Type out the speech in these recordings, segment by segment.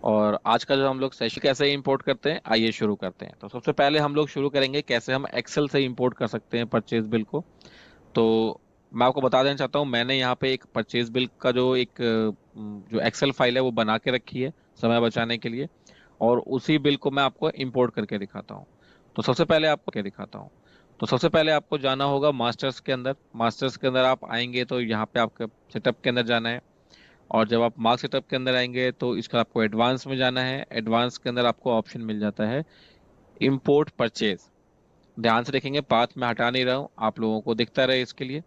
और आज का जो हम लोग सेशन कैसे इंपोर्ट करते हैं, आइए शुरू करते हैं। तो सबसे पहले हम लोग शुरू करेंगे कैसे हम एक्सेल से इंपोर्ट कर सकते हैं परचेज बिल को। तो मैं आपको बता देना चाहता हूँ, मैंने यहाँ पे एक परचेज बिल का जो एक जो एक्सेल फाइल है वो बना के रखी है समय बचाने के लिए। और उसी बिल को मैं आपको इंपोर्ट करके दिखाता हूँ। तो सबसे पहले आपको क्या दिखाता हूँ। तो सबसे पहले आपको जाना होगा मास्टर्स के अंदर। मास्टर्स के अंदर आप आएंगे तो यहाँ पे आपके सेटअप के अंदर जाना है। और जब आप मार्क सेटअप के अंदर आएंगे तो इसका आपको एडवांस में जाना है। एडवांस के अंदर आपको ऑप्शन मिल जाता है इंपोर्ट परचेज। ध्यान से देखेंगे, पाथ में हटा नहीं रहा हूँ, आप लोगों को दिखता रहे इसके लिए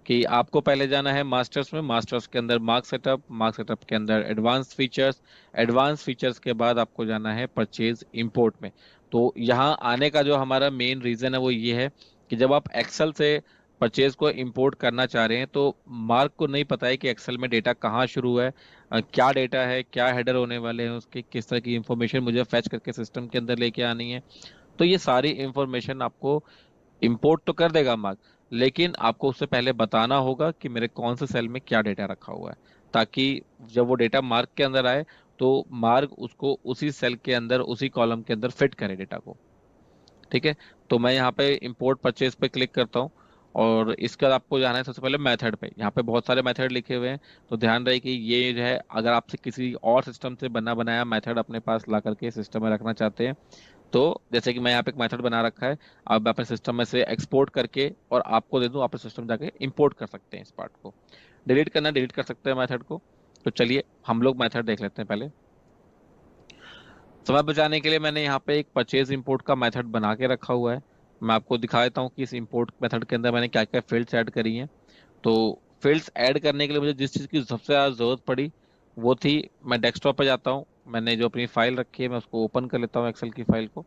कि आपको पहले जाना है मास्टर्स में। मास्टर्स के अंदर मार्क सेटअप, मार्क सेटअप के अंदर एडवांस फीचर्स, एडवांस फीचर्स के बाद आपको जाना है परचेज इंपोर्ट में। तो यहाँ आने का जो हमारा मेन रीजन है वो ये है कि जब आप एक्सेल से परचेज को इंपोर्ट करना चाह रहे हैं तो मार्क को नहीं पता है कि एक्सेल में डेटा कहाँ शुरू है, क्या डेटा है, क्या हेडर होने वाले हैं उसके, किस तरह की इंफॉर्मेशन मुझे फैच करके सिस्टम के अंदर लेके आनी है। तो ये सारी इंफॉर्मेशन आपको इंपोर्ट तो कर देगा मार्क, लेकिन आपको उससे पहले बताना होगा कि मेरे कौन से सेल में क्या डेटा रखा हुआ है, ताकि जब वो डेटा मार्क के अंदर आए तो मार्क उसको उसी सेल के अंदर, उसी कॉलम के अंदर फिट करे डेटा को। ठीक है। तो मैं यहाँ पे इंपोर्ट परचेज पे क्लिक करता हूँ। और इसके बाद आपको जाना है सबसे पहले मेथड पे। यहाँ पे बहुत सारे मेथड लिखे हुए हैं, तो ध्यान रहे कि ये जो है, अगर आपसे किसी और सिस्टम से बना बनाया मेथड अपने पास ला करके सिस्टम में रखना चाहते हैं, तो जैसे कि मैं यहाँ पे एक मेथड बना रखा है, अब मैं अपने सिस्टम में से एक्सपोर्ट करके और आपको दे दूं, आप सिस्टम जाके इंपोर्ट कर सकते हैं। इस पार्ट को डिलीट करना, डिलीट कर सकते हैं मेथड को। तो चलिए हम लोग मेथड देख लेते हैं पहले। समय बचाने के लिए मैंने यहाँ पे एक परचेज इंपोर्ट का मेथड बना के रखा हुआ है। मैं आपको दिखा देता हूँ कि इस इंपोर्ट मेथड के अंदर मैंने क्या क्या फील्ड्स ऐड करी हैं। तो फील्ड्स ऐड करने के लिए मुझे जिस चीज़ की सबसे ज़्यादा जरूरत पड़ी वो थी, मैं डेस्कटॉप पे जाता हूँ, मैंने जो अपनी फाइल रखी है मैं उसको ओपन कर लेता हूँ, एक्सेल की फाइल को।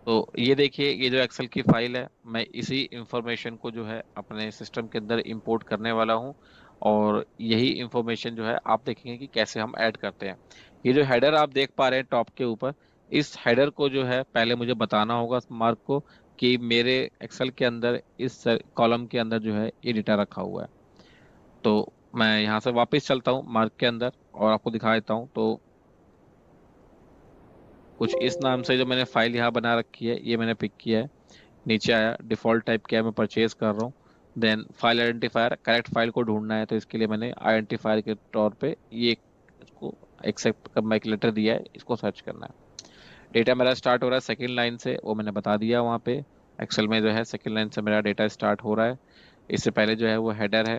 तो ये देखिए, ये जो एक्सेल की फाइल है, मैं इसी इंफॉर्मेशन को जो है अपने सिस्टम के अंदर इंपोर्ट करने वाला हूँ। और यही इंफॉर्मेशन जो है आप देखेंगे कि कैसे हम ऐड करते हैं। ये जो हेडर आप देख पा रहे हैं टॉप के ऊपर, इस हेडर को जो है पहले मुझे बताना होगा मार्क को कि मेरे एक्सेल के अंदर इस कॉलम के अंदर जो है ये डेटा रखा हुआ है। तो मैं यहाँ से वापस चलता हूँ मार्क के अंदर और आपको दिखा देता हूँ। तो कुछ इस नाम से जो मैंने फाइल यहाँ बना रखी है ये मैंने पिक किया है। नीचे आया, डिफॉल्ट टाइप किया, मैं परचेज कर रहा हूँ। Then file identifier, correct file को ढूंढना है, तो इसके लिए मैंने आइडेंटिफायर के तौर पे ये इसको एक्सेप्ट का मैं एक लेटर दिया है, इसको सर्च करना है। डेटा मेरा स्टार्ट हो रहा है सेकंड लाइन से, वो मैंने बता दिया वहाँ पे। एक्सेल में जो है सेकंड लाइन से मेरा डेटा स्टार्ट हो रहा है। इससे पहले जो है वो हेडर है।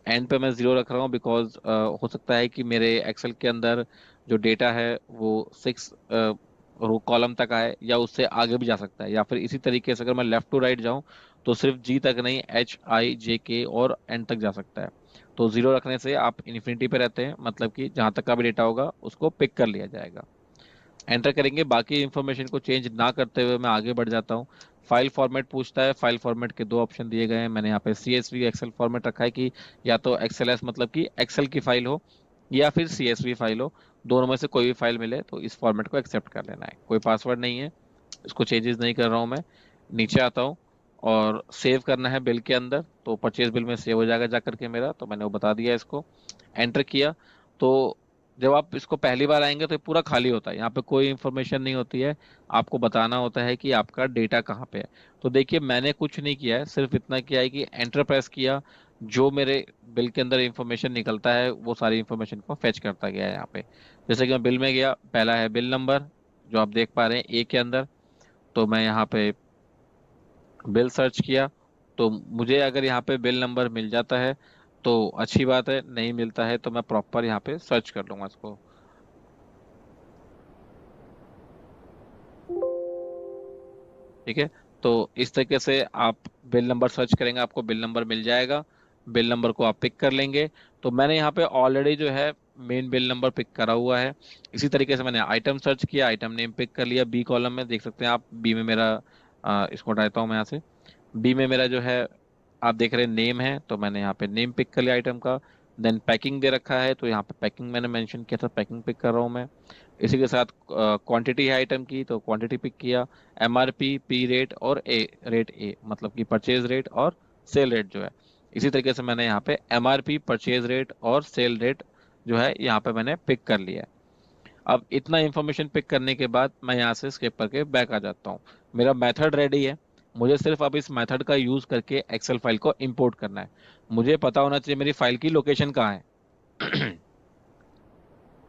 एंड पे मैं जीरो रख रहा हूँ बिकॉज हो सकता है कि मेरे एक्सेल के अंदर जो डेटा है वो 6 रो कॉलम तक आए, या उससे आगे भी जा सकता है, या फिर इसी तरीके से अगर मैं लेफ्ट टू राइट जाऊं तो सिर्फ जी तक नहीं, HIJK और एंड तक जा सकता है। तो जीरो रखने से आप इन्फिनिटी पे रहते हैं, मतलब कि जहां तक का भी डेटा होगा उसको पिक कर लिया जाएगा। एंटर करेंगे, बाकी इंफॉर्मेशन को चेंज ना करते हुए मैं आगे बढ़ जाता हूँ। फाइल फॉर्मेट पूछता है, फाइल फॉर्मेट के दो ऑप्शन दिए गए हैं। मैंने यहाँ पे CSV एक्सेल फॉर्मेट रखा है कि या तो XLS मतलब कि एक्सेल की फाइल हो, या फिर CSV फाइल हो, दोनों में से कोई भी फाइल मिले तो इस फॉर्मेट को एक्सेप्ट कर लेना है। कोई पासवर्ड नहीं है, इसको चेंजेस नहीं कर रहा हूँ मैं। नीचे आता हूँ और सेव करना है बिल के अंदर, तो परचेज बिल में सेव हो जाएगा जा करके मेरा, तो मैंने वो बता दिया इसको। एंटर किया। तो जब आप इसको पहली बार आएंगे तो ये पूरा खाली होता है, यहाँ पे कोई इन्फॉर्मेशन नहीं होती है। आपको बताना होता है कि आपका डेटा कहाँ पे है। तो देखिए मैंने कुछ नहीं किया है, सिर्फ इतना किया है कि एंटर प्रेस किया, जो मेरे बिल के अंदर इंफॉर्मेशन निकलता है वो सारी इंफॉर्मेशन को फेच करता गया है यहाँ पे। जैसे कि मैं बिल में गया, पहला है बिल नंबर जो आप देख पा रहे हैं ए के अंदर। तो मैं यहाँ पे बिल सर्च किया, तो मुझे अगर यहाँ पे बिल नंबर मिल जाता है तो अच्छी बात है, नहीं मिलता है तो मैं प्रॉपर यहाँ पे सर्च कर लूंगा इसको। ठीक है। तो इस तरीके से आप बिल नंबर सर्च करेंगे, आपको बिल नंबर मिल जाएगा। बिल नंबर को आप पिक कर लेंगे। तो मैंने यहाँ पे ऑलरेडी जो है मेन बिल नंबर पिक करा हुआ है। इसी तरीके से मैंने आइटम सर्च किया, आइटम नेम पिक कर लिया। बी कॉलम में देख सकते हैं आप, बी में मेरा इसको हटाता हूँ मैं यहाँ से। बी में मेरा जो है आप देख रहे हैं नेम है, तो मैंने यहाँ पे नेम पिक कर लिया आइटम का। देन पैकिंग दे रखा है, तो यहाँ पे पैकिंग मैंने मेंशन किया था, पैकिंग पिक कर रहा हूँ मैं। इसी के साथ क्वांटिटी है आइटम की, तो क्वांटिटी पिक किया। MRP, पी रेट और रेट ए मतलब कि परचेज रेट और सेल रेट जो है। इसी तरीके से मैंने यहाँ पे MRP, परचेज रेट और सेल रेट जो है यहाँ पे मैंने पिक कर लिया है। अब इतना इंफॉर्मेशन पिक करने के बाद मैं यहाँ से स्किप करके बैक आ जाता हूँ। मेरा मेथड रेडी है, मुझे सिर्फ अब इस मेथड का यूज करके एक्सेल फाइल को इंपोर्ट करना है। मुझे पता होना चाहिए मेरी फाइल की लोकेशन कहाँ है।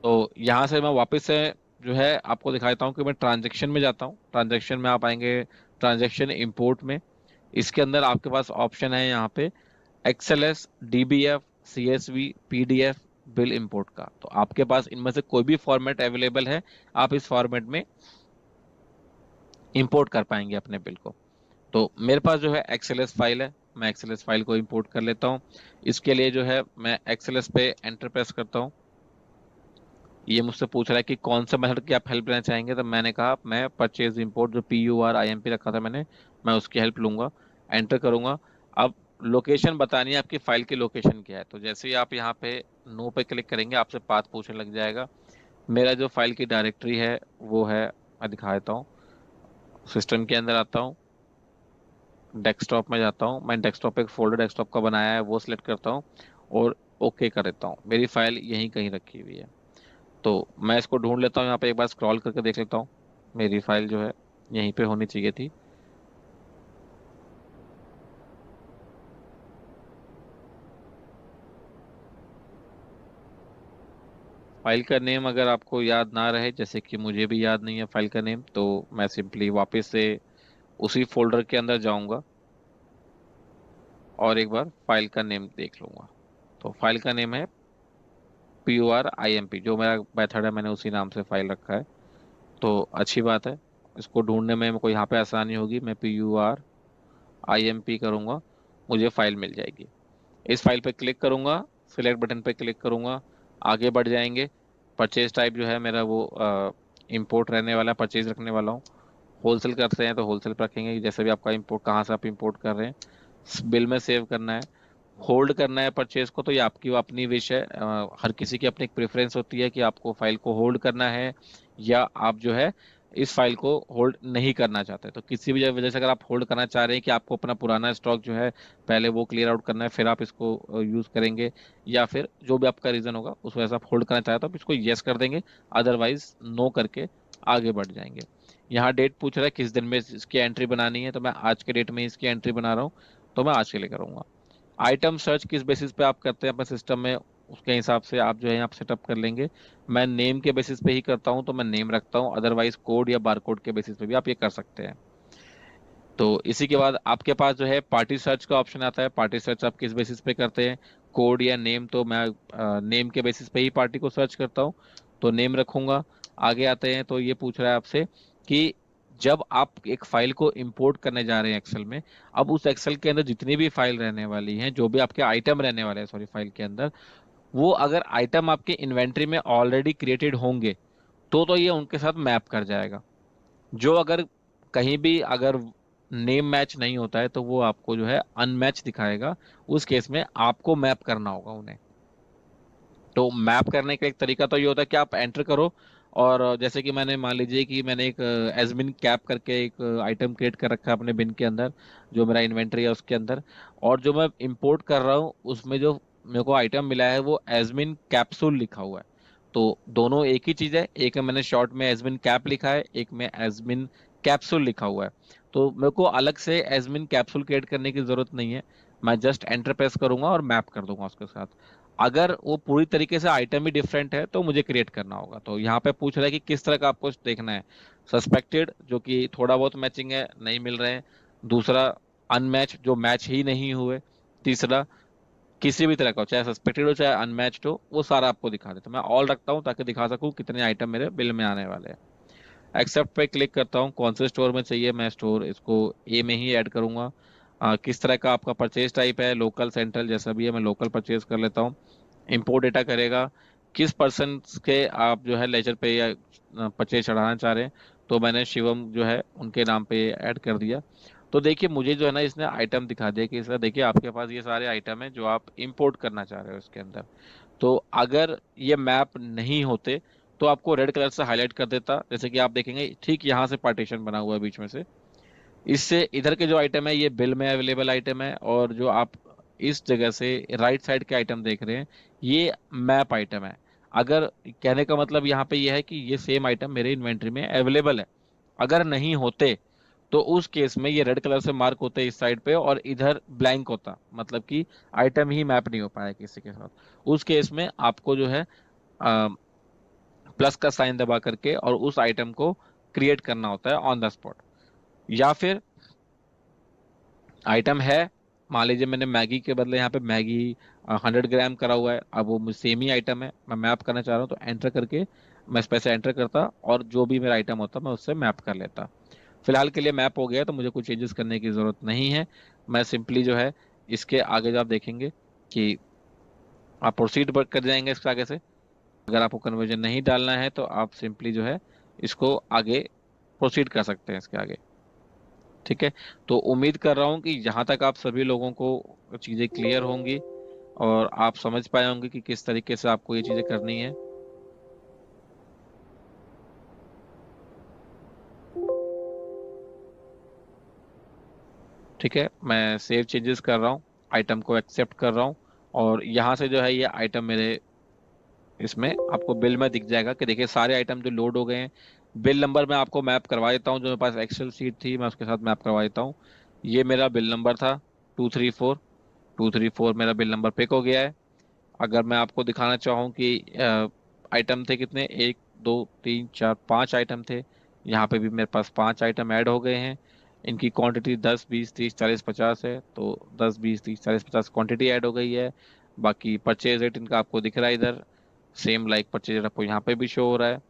तो यहाँ से मैं वापस से जो है आपको दिखा देता हूँ कि मैं ट्रांजेक्शन में जाता हूँ। ट्रांजेक्शन में आप आएंगे ट्रांजेक्शन इंपोर्ट में। इसके अंदर आपके पास ऑप्शन है यहाँ पे XLS, DBF, CSV, PDF, bill import का। तो आपके पास इनमें से कोई भी फॉर्मेट अवेलेबल है, आप इस फॉर्मेट में इंपोर्ट कर पाएंगे अपने बिल को। तो मेरे पास जो है एक्सएलएस फाइल है, मैं एक्सएलएस फाइल को इंपोर्ट कर लेता हूँ। इसके लिए जो है मैं एक्सएलएस पे एंटर प्रेस करता हूँ। ये मुझसे पूछ रहा है कि कौन सा मेथड की आप हेल्प लेना चाहेंगे, तो मैंने कहा मैं परचेज इंपोर्ट जो PURIMP रखा था मैंने, मैं उसकी हेल्प लूंगा। एंटर करूंगा। अब लोकेशन बतानी है, आपकी फाइल की लोकेशन क्या है। तो जैसे ही आप यहाँ पे नो पे क्लिक करेंगे आपसे पाथ पूछने लग जाएगा। मेरा जो फाइल की डायरेक्टरी है वो है, मैं दिखा देता हूँ। सिस्टम के अंदर आता हूँ, डेस्कटॉप में जाता हूँ। मैं डेस्कटॉप पे एक फोल्डर डेस्कटॉप का बनाया है, वो सिलेक्ट करता हूँ और ओके कर देता हूँ। मेरी फाइल यहीं कहीं रखी हुई है। तो मैं इसको ढूंढ लेता हूँ, यहाँ पे एक बार स्क्रॉल करके देख लेता हूँ। मेरी फाइल जो है यहीं पे होनी चाहिए थी। फाइल का नेम अगर आपको याद ना रहे, जैसे कि मुझे भी याद नहीं है फाइल का नेम, तो मैं सिंपली वापस से उसी फोल्डर के अंदर जाऊंगा और एक बार फाइल का नेम देख लूंगा। तो फाइल का नेम है PURIMP, जो मेरा मेथड है मैंने उसी नाम से फाइल रखा है। तो अच्छी बात है, इसको ढूंढने में मेरे को यहाँ पे आसानी होगी। मैं PURIMP करूँगा, मुझे फाइल मिल जाएगी। इस फाइल पे क्लिक करूंगा, सिलेक्ट बटन पे क्लिक करूंगा, आगे बढ़ जाएंगे। परचेज टाइप जो है मेरा वो इंपोर्ट रहने वाला है, परचेज रखने वाला हूँ। होलसेल करते हैं तो होलसेल पे रखेंगे, जैसे भी आपका इंपोर्ट कहाँ से आप इंपोर्ट कर रहे हैं। बिल में सेव करना है, होल्ड करना है परचेज को, तो ये आपकी अपनी विश है। हर किसी की अपनी एक प्रेफरेंस होती है कि आपको फाइल को होल्ड करना है या आप जो है इस फाइल को होल्ड नहीं करना चाहते। तो किसी भी वजह से अगर आप होल्ड करना चाह रहे हैं कि आपको अपना पुराना स्टॉक जो है पहले वो क्लियर आउट करना है, फिर आप इसको यूज करेंगे, या फिर जो भी आपका रीजन होगा उस वजह से आप होल्ड करना चाहते हो तो आप इसको यस कर देंगे, अदरवाइज नो करके आगे बढ़ जाएंगे। यहाँ डेट पूछ रहा है किस दिन में इसकी एंट्री बनानी है, तो मैं आज के डेट में इसकी एंट्री बना रहा हूँ, तो मैं आज के लिए करूँगा। आइटम सर्च किस बेसिस पे आप करते हैं अपने सिस्टम में, उसके हिसाब से आप जो है आप सेटअप कर लेंगे। मैं नेम के बेसिस पे ही करता हूं, तो मैं नेम रखता हूं, अदरवाइज कोड या बारकोड के बेसिस पे भी आप ये कर सकते हैं। तो इसी के बाद आपके पास जो है पार्टी सर्च का ऑप्शन आता है। पार्टी सर्च आप किस बेसिस पे करते हैं, कोड या नेम, तो मैं नेम के बेसिस पे ही पार्टी को सर्च करता हूँ, तो नेम रखूंगा। आगे आते हैं तो ये पूछ रहा है आपसे कि जब आप एक फाइल को इंपोर्ट करने जा रहे हैं एक्सेल में, अब उस एक्सेल के अंदर जितनी भी फाइल रहने वाली हैं, जो भी आपके आइटम रहने वाले हैं सॉरी फाइल के अंदर, वो अगर आइटम आपके इन्वेंट्री में ऑलरेडी क्रिएटेड होंगे तो ये उनके साथ मैप कर जाएगा। जो अगर कहीं भी अगर नेम मैच नहीं होता है तो वो आपको जो है अनमैच दिखाएगा। उस केस में आपको मैप करना होगा उन्हें। तो मैप करने का एक तरीका तो ये होता है कि आप एंटर करो, और जैसे कि मैंने मान लीजिए कि मैंने एक एजमिन कैप करके एक आइटम क्रिएट कर रखा है अपने बिन के अंदर, जो मेरा इन्वेंटरी है उसके अंदर, और जो मैं इंपोर्ट कर रहा हूँ उसमें जो मेरे को आइटम मिला है वो एजमिन कैप्सूल लिखा हुआ है। तो दोनों एक ही चीज है, एक में मैंने शॉर्ट में एजमिन कैप लिखा है, एक में एजमिन कैप्सूल लिखा हुआ है। तो मेरे को अलग से एजमिन कैप्सूल क्रिएट करने की जरूरत नहीं है, मैं जस्ट एंटर प्रेस करूंगा और मैप कर दूंगा उसके साथ। अगर वो पूरी तरीके से आइटम ही डिफरेंट है तो मुझे क्रिएट करना होगा। तो यहाँ पे पूछ रहा है कि किस तरह का आपको देखना है। सस्पेक्टेड, जो कि थोड़ा बहुत मैचिंग है, नहीं मिल रहे हैं। दूसरा अनमैच, जो मैच ही नहीं हुए। तीसरा किसी भी तरह का हो, चाहे सस्पेक्टेड हो चाहे अनमैच्ड हो, वो सारा आपको दिखा दे। तो मैं ऑल रखता हूँ ताकि दिखा सकूँ कितने आइटम मेरे बिल में आने वाले हैं। एक्सेप्ट पे क्लिक करता हूँ, कौन से स्टोर में चाहिए, मैं स्टोर इसको ए में ही ऐड करूंगा। किस तरह का आपका परचेज टाइप है, लोकल सेंट्रल जैसा भी है, मैं लोकल परचेज कर लेता हूँ। इंपोर्ट डेटा करेगा, किस पर्सन के आप जो है लेजर पे या परचेज चढ़ाना चाह रहे हैं, तो मैंने शिवम जो है उनके नाम पे ऐड कर दिया। तो देखिए मुझे जो है ना इसने आइटम दिखा दिया कि सर देखिए आपके पास ये सारे आइटम है जो आप इंपोर्ट करना चाह रहे हो इसके अंदर। तो अगर ये मैप नहीं होते तो आपको रेड कलर से हाईलाइट कर देता, जैसे कि आप देखेंगे ठीक यहाँ से पार्टीशन बना हुआ है बीच में से। इससे इधर के जो आइटम है ये बिल में अवेलेबल आइटम है, और जो आप इस जगह से राइट साइड के आइटम देख रहे हैं ये मैप आइटम है। अगर कहने का मतलब यहाँ पे यह है कि ये सेम आइटम मेरे इन्वेंट्री में अवेलेबल है, अगर नहीं होते तो उस केस में ये रेड कलर से मार्क होते इस साइड पे और इधर ब्लैंक होता, मतलब कि आइटम ही मैप नहीं हो पाया किसी के साथ। उस केस में आपको जो है प्लस का साइन दबा करके और उस आइटम को क्रिएट करना होता है ऑन द स्पॉट। या फिर आइटम है, मान लीजिए मैंने मैगी के बदले यहाँ पे मैगी 100 ग्राम करा हुआ है, अब वो सेम ही आइटम है, मैं मैप करना चाह रहा हूँ, तो एंटर करके मैं इस पैसे एंटर करता और जो भी मेरा आइटम होता मैं उससे मैप कर लेता। फिलहाल के लिए मैप हो गया तो मुझे कुछ चेंजेस करने की जरूरत नहीं है। मैं सिंपली जो है इसके आगे जब आप देखेंगे कि आप प्रोसीड कर जाएंगे इसके आगे से। अगर आपको कन्वर्जन नहीं डालना है तो आप सिंपली जो है इसको आगे प्रोसीड कर सकते हैं इसके आगे। ठीक है, तो उम्मीद कर रहा हूँ कि यहाँ तक आप सभी लोगों को चीज़ें क्लियर होंगी और आप समझ पाए होंगे कि किस तरीके से आपको ये चीज़ें करनी है। ठीक है, मैं सेव चेंजेस कर रहा हूँ, आइटम को एक्सेप्ट कर रहा हूँ और यहाँ से जो है ये आइटम मेरे इसमें आपको बिल में दिख जाएगा कि देखिए सारे आइटम जो लोड हो गए हैं। बिल नंबर मैं आपको मैप करवा देता हूँ, जो मेरे पास एक्सेल शीट थी मैं उसके साथ मैप करवा देता हूँ। ये मेरा बिल नंबर था 234 मेरा बिल नंबर पिक हो गया है। अगर मैं आपको दिखाना चाहूँ कि आइटम थे कितने, 1 2 3 4 5 आइटम थे, यहाँ पे भी मेरे पास 5 आइटम ऐड हो गए हैं। इनकी क्वांटिटी 10 20 30 40 50 है, तो 10 20 30 40 50 क्वांटिटी ऐड हो गई है। बाकी परचेज रेट इनका आपको दिख रहा है इधर, सेम लाइक परचेज रेट आपको यहाँ पे भी शो हो रहा है।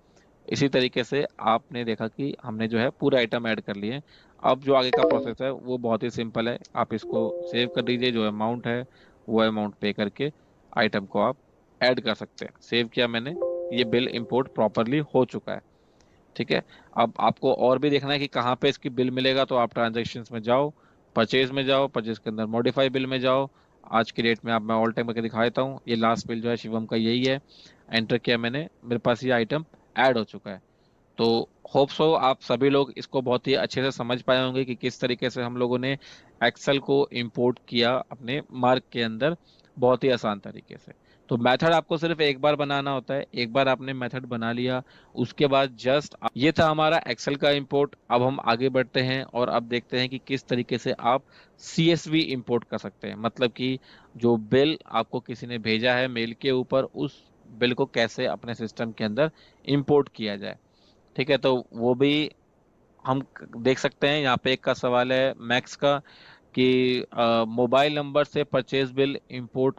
इसी तरीके से आपने देखा कि हमने जो है पूरे आइटम ऐड कर लिए हैं। अब जो आगे का प्रोसेस है वो बहुत ही सिंपल है, आप इसको सेव कर दीजिए, जो अमाउंट है वो अमाउंट पे करके आइटम को आप ऐड कर सकते हैं। सेव किया मैंने, ये बिल इंपोर्ट प्रॉपरली हो चुका है। ठीक है, अब आपको और भी देखना है कि कहाँ पे इसकी बिल मिलेगा, तो आप ट्रांजेक्शन्स में जाओ, परचेज में जाओ, परचेज के अंदर मॉडिफाई बिल में जाओ। आज की डेट में आप मैं ऑल टाइम करके दिखा देता हूँ, ये लास्ट बिल जो है शिवम का यही है। एंटर किया मैंने, मेरे पास ये आइटम ऐड हो चुका है। तो होप सो आप सभी लोग इसको बहुत ही अच्छे से समझ पाए होंगे कि किस तरीके से हम लोगों ने एक्सेल को इंपोर्ट किया अपने मार्क के अंदर, बहुत ही आसान तरीके से। तो मेथड आपको सिर्फ एक बार बनाना होता है, एक बार आपने मेथड बना लिया उसके बाद जस्ट ये था हमारा एक्सेल का इंपोर्ट। अब हम आगे बढ़ते हैं और अब देखते हैं कि किस तरीके से आप सीएसवी इंपोर्ट कर सकते हैं, मतलब कि जो बिल आपको किसी ने भेजा है मेल के ऊपर, उस बिल को कैसे अपने सिस्टम के अंदर इंपोर्ट किया जाए। ठीक है, तो वो भी हम देख सकते हैं। यहाँ पे एक का सवाल है मैक्स का कि मोबाइल नंबर से परचेज बिल इंपोर्ट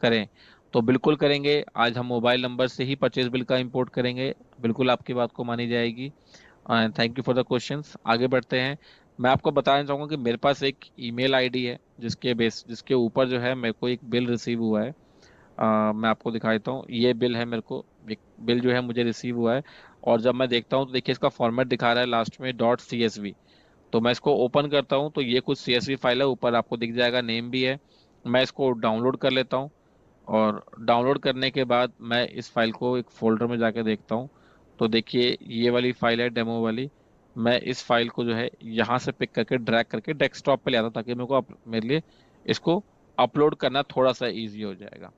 करें, तो बिल्कुल करेंगे। आज हम मोबाइल नंबर से ही परचेज बिल का इंपोर्ट करेंगे, बिल्कुल आपकी बात को मानी जाएगी। Thank you for the questions. आगे बढ़ते हैं। मैं आपको बताना चाहूंगा कि मेरे पास एक ईमेल आईडी है जिसके ऊपर जो है मेरे को एक बिल रिसीव हुआ है। मैं आपको दिखा देता हूँ, ये बिल है, मेरे को एक बिल जो है मुझे रिसीव हुआ है। और जब मैं देखता हूँ तो देखिए इसका फॉर्मेट दिखा रहा है लास्ट में डॉट CSV। तो मैं इसको ओपन करता हूँ तो ये कुछ CSV फाइल है, ऊपर आपको दिख जाएगा, नेम भी है। मैं इसको डाउनलोड कर लेता हूँ और डाउनलोड करने के बाद मैं इस फाइल को एक फोल्डर में जाके देखता हूँ। तो देखिए ये वाली फाइल है डेमो वाली। मैं इस फाइल को जो है यहाँ से पिक करके ड्रैग करके डेस्कटॉप पे ले आता हूँ, ताकि मेरे को मेरे लिए इसको अपलोड करना थोड़ा सा इजी हो जाएगा।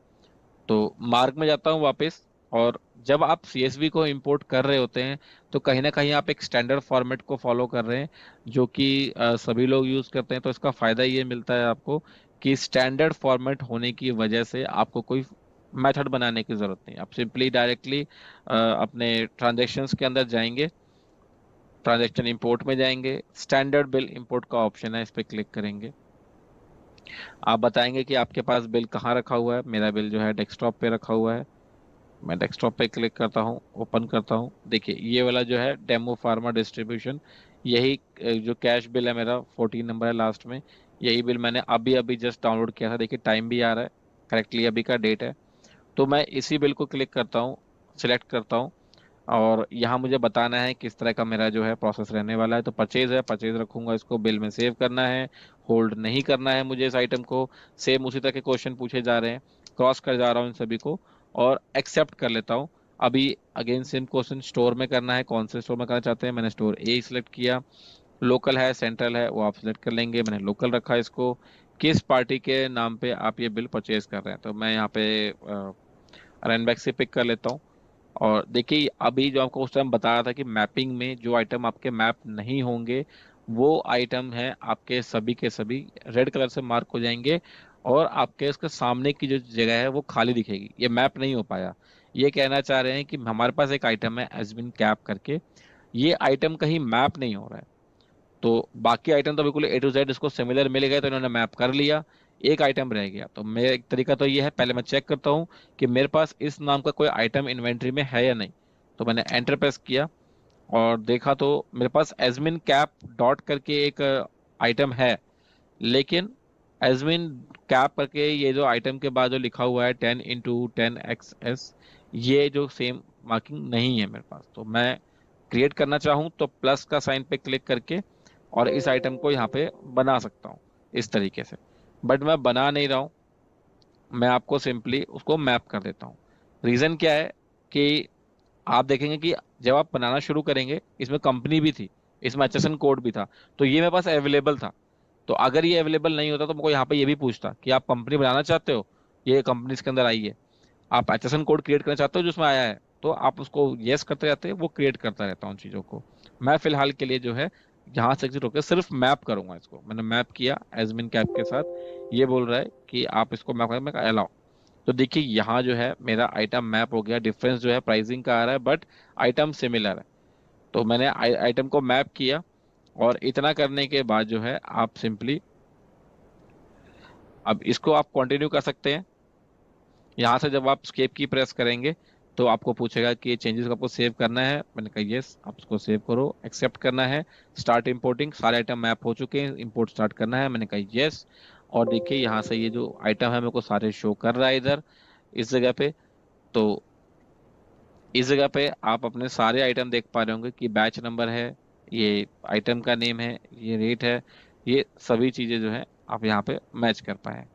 तो मार्क में जाता हूँ वापस। और जब आप CSV को इंपोर्ट कर रहे होते हैं तो कहीं ना कहीं आप एक स्टैंडर्ड फॉर्मेट को फॉलो कर रहे हैं, जो कि सभी लोग यूज करते हैं। तो इसका फायदा ये मिलता है आपको कि स्टैंडर्ड फॉर्मेट होने की वजह से आपको कोई मेथड बनाने की जरूरत नहीं, आप सिंपली डायरेक्टली अपने ट्रांजेक्शन्स के अंदर जाएंगे, ट्रांजेक्शन इंपोर्ट में जाएंगे, स्टैंडर्ड बिल इंपोर्ट का ऑप्शन है, इस पर क्लिक करेंगे। आप बताएंगे कि आपके पास बिल कहाँ रखा हुआ है। मेरा बिल जो है डेस्कटॉप पे रखा हुआ है। मैं डेस्कटॉप पे क्लिक करता हूँ, ओपन करता हूँ। देखिए ये वाला जो है डेमो फार्मा डिस्ट्रीब्यूशन, यही जो कैश बिल है मेरा 14 नंबर है लास्ट में, यही बिल मैंने अभी अभी जस्ट डाउनलोड किया था। देखिए टाइम भी आ रहा है, करेक्टली अभी का डेट है। तो मैं इसी बिल को क्लिक करता हूँ, सिलेक्ट करता हूँ और यहाँ मुझे बताना है किस तरह का मेरा जो है प्रोसेस रहने वाला है। तो परचेज है, परचेज रखूंगा, इसको बिल में सेव करना है, होल्ड नहीं करना है मुझे इस आइटम को। सेम उसी तरह के क्वेश्चन पूछे जा रहे हैं, क्रॉस कर जा रहा हूँ इन सभी को और एक्सेप्ट कर लेता हूँ। अभी अगेन सेम क्वेश्चन, स्टोर में करना है, कौन से स्टोर में करना चाहते हैं, मैंने स्टोर ए सिलेक्ट किया। लोकल है सेंट्रल है वो आप सिलेक्ट कर लेंगे, मैंने लोकल रखा है इसको। किस पार्टी के नाम पे आप ये बिल परचेज कर रहे हैं, तो मैं यहाँ पे रनबैक से पिक कर लेता हूँ। और देखिए अभी जो आपको उस टाइम बताया था कि मैपिंग में जो आइटम आपके मैप नहीं होंगे वो आइटम है आपके सभी के सभी रेड कलर से मार्क हो जाएंगे, और आपके उसके सामने की जो जगह है वो खाली दिखेगी, ये मैप नहीं हो पाया। ये कहना चाह रहे हैं कि हमारे पास एक आइटम है एसबिन कैप करके, ये आइटम कहीं मैप नहीं हो रहा है। तो बाकी आइटम तो बिल्कुल A to Z इसको सिमिलर मिल गए, तो इन्होंने मैप कर लिया। एक आइटम रह गया, तो मेरा एक तरीका तो ये है, पहले मैं चेक करता हूँ कि मेरे पास इस नाम का कोई आइटम इन्वेंट्री में है या नहीं। तो मैंने एंटर प्रेस किया और देखा तो मेरे पास एजमिन कैप डॉट करके एक आइटम है, लेकिन एजमिन कैप करके ये जो आइटम के बाद जो लिखा हुआ है 10x10 ये जो सेम मार्किंग नहीं है मेरे पास। तो मैं क्रिएट करना चाहूँ तो प्लस का साइन पे क्लिक करके और इस आइटम को यहाँ पे बना सकता हूँ इस तरीके से। बट मैं बना नहीं रहा हूँ, मैं आपको सिंपली उसको मैप कर देता हूँ। रीजन क्या है कि आप देखेंगे कि जब आप बनाना शुरू करेंगे इसमें कंपनी भी थी, इसमें HSN कोड भी था, तो ये मेरे पास अवेलेबल था। तो अगर ये अवेलेबल नहीं होता तो मुझको यहाँ पे ये भी पूछता कि आप कंपनी बनाना चाहते हो, ये कंपनी इसके अंदर आई है, आप HSN कोड क्रिएट करना चाहते हो जिसमें आया है, तो आप उसको यस करते रहते हैं, वो क्रिएट करता रहता हूँ उन चीज़ों को। मैं फिलहाल के लिए जो है यहाँ से एग्जिट होकर सिर्फ मैप करूंगा इसको। मैंने मैप किया एजमिन कैप के साथ, ये बोल रहा है कि आप इसको मैप करें, मैं अलाउ। तो देखिए यहाँ जो है मेरा आइटम मैप हो गया, डिफरेंस जो है प्राइसिंग का आ रहा है बट आइटम सिमिलर है। तो मैंने आइटम को मैप किया, और इतना करने के बाद जो है आप सिंपली अब इसको आप कंटिन्यू कर सकते हैं। यहाँ से जब आप स्केप की प्रेस करेंगे तो आपको पूछेगा कि ये चेंजेस आपको सेव करना है, मैंने कहा यस, आप इसको सेव करो, एक्सेप्ट करना है। स्टार्ट इंपोर्टिंग, सारे आइटम मैप हो चुके हैं, इंपोर्ट स्टार्ट करना है, मैंने कहा यस। और देखिए यहाँ से ये जो आइटम है मेरे को सारे शो कर रहा है इधर इस जगह पे। तो इस जगह पे आप अपने सारे आइटम देख पा रहे होंगे कि बैच नंबर है, ये आइटम का नेम है, ये रेट है, ये सभी चीजें जो है आप यहाँ पे मैच कर पाए।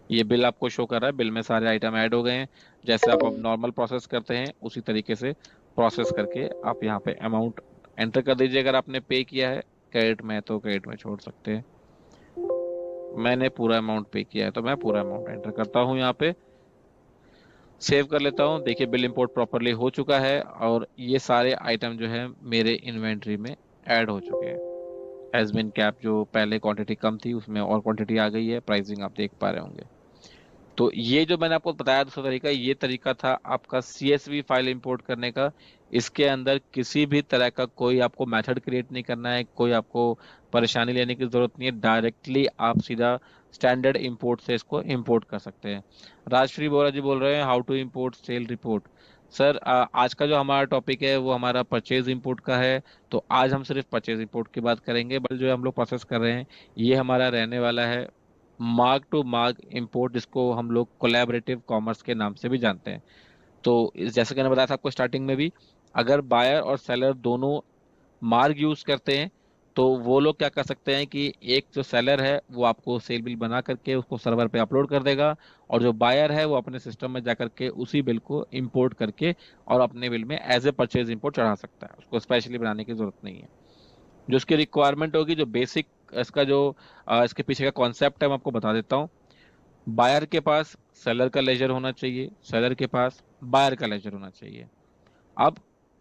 ये बिल आपको शो कर रहा है, बिल में सारे आइटम ऐड हो गए हैं। जैसे आप अब नॉर्मल प्रोसेस करते हैं उसी तरीके से प्रोसेस करके आप यहाँ पे अमाउंट एंटर कर दीजिए। अगर आपने पे किया है क्रेडिट में तो क्रेडिट में छोड़ सकते हैं। मैंने पूरा अमाउंट पे किया है तो मैं पूरा अमाउंट एंटर करता हूँ यहाँ पे, सेव कर लेता हूँ। देखिए बिल इंपोर्ट प्रॉपरली हो चुका है और ये सारे आइटम जो है मेरे इन्वेंट्री में ऐड हो चुके हैं। एजमिन कैप जो पहले क्वांटिटी कम थी उसमें और क्वांटिटी आ गई है, प्राइसिंग आप देख पा रहे होंगे। तो ये जो मैंने आपको बताया दूसरा तरीका, ये तरीका था आपका CSV फाइल इंपोर्ट करने का। इसके अंदर किसी भी तरह का कोई आपको मेथड क्रिएट नहीं करना है, कोई आपको परेशानी लेने की जरूरत नहीं है, डायरेक्टली आप सीधा स्टैंडर्ड इंपोर्ट से इसको इंपोर्ट कर सकते हैं। राजश्री बोरा जी बोल रहे हैं how to import sale report. Sir आज का जो हमारा टॉपिक है वो हमारा परचेज इंपोर्ट का है, तो आज हम सिर्फ परचेज इंपोर्ट की बात करेंगे। बट जो हम लोग प्रोसेस कर रहे हैं ये हमारा रहने वाला है मार्क टू मार्क इंपोर्ट, जिसको हम लोग कोलैबोरेटिव कॉमर्स के नाम से भी जानते हैं। तो जैसे कि मैंने बताया था आपको स्टार्टिंग में भी, अगर बायर और सेलर दोनों मार्क यूज करते हैं तो वो लोग क्या कर सकते हैं कि एक जो सेलर है वो आपको सेल बिल बना करके उसको सर्वर पे अपलोड कर देगा, और जो बायर है वो अपने सिस्टम में जा करके उसी बिल को इंपोर्ट करके और अपने बिल में एज ए परचेज इंपोर्ट चढ़ा सकता है, उसको स्पेशली बनाने की जरूरत नहीं है। जो उसकी रिक्वायरमेंट होगी, जो बेसिक इसका जो इसके पीछे का कॉन्सेप्ट है मैं आपको बता देता हूँ। बायर के पास सेलर का लेजर होना चाहिए, सेलर के पास बायर का लेजर होना चाहिए। अब